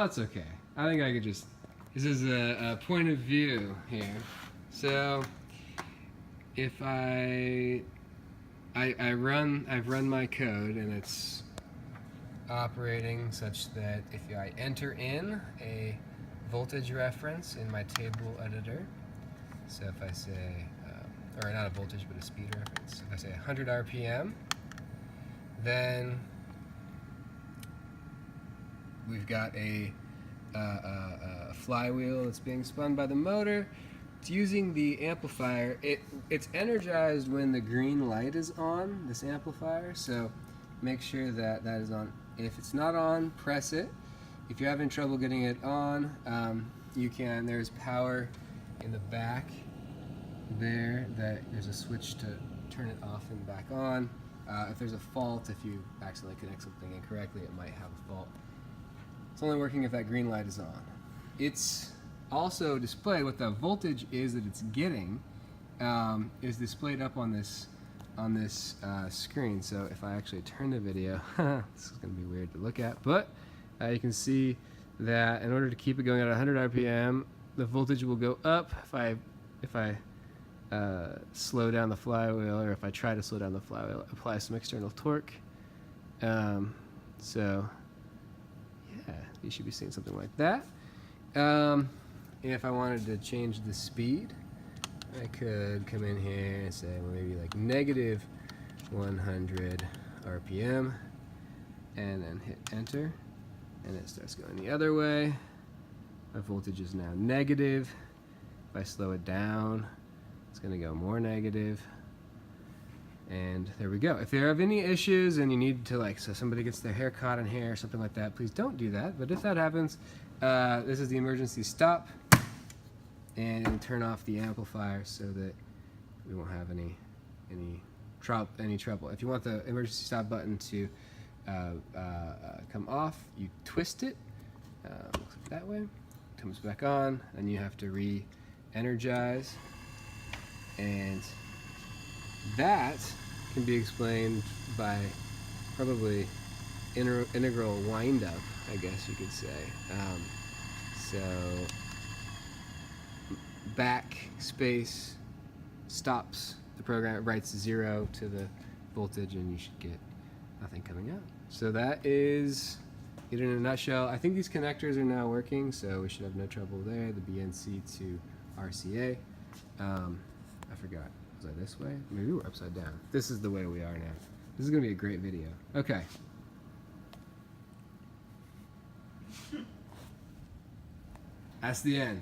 that's okay. I think I could just, this is a point of view here. So if I've run my code and it's operating such that if I enter in a voltage reference in my table editor, so if I say, or not a voltage but a speed reference, if I say 100 RPM, then we've got a flywheel that's being spun by the motor. It's using the amplifier. It's energized when the green light is on, this amplifier, so make sure that that is on. If it's not on, press it. If you're having trouble getting it on, you can, there's power in the back there, there's a switch to turn it off and back on. If there's a fault, if you accidentally connect something incorrectly, it might have a fault. It's only working if that green light is on. It's also displayed, what the voltage is that it's getting is displayed up on this screen. So if I actually turn the video, this is going to be weird to look at, but you can see that in order to keep it going at 100 RPM, the voltage will go up if I slow down the flywheel, or if I try to slow down the flywheel, apply some external torque. So yeah, you should be seeing something like that. If I wanted to change the speed, I could come in here and say, well, maybe like negative 100 RPM, and then hit enter, and it starts going the other way. My voltage is now negative. If I slow it down, it's going to go more negative. And there we go. If there are any issues and you need to, like, so somebody gets their hair caught in hair or something like that, please don't do that. But if that happens, this is the emergency stop, and turn off the amplifier so that we won't have any trouble. If you want the emergency stop button to come off, you twist it, looks like that way, comes back on, and you have to re-energize, and that can be explained by probably integral wind-up, I guess you could say. So backspace stops the program, it writes 0 to the voltage, and you should get nothing coming out. So that is it in a nutshell. I think these connectors are now working, so we should have no trouble there. The BNC to RCA. I forgot. Was I this way? Maybe we're upside down. This is the way we are now. This is going to be a great video. Okay. That's the end.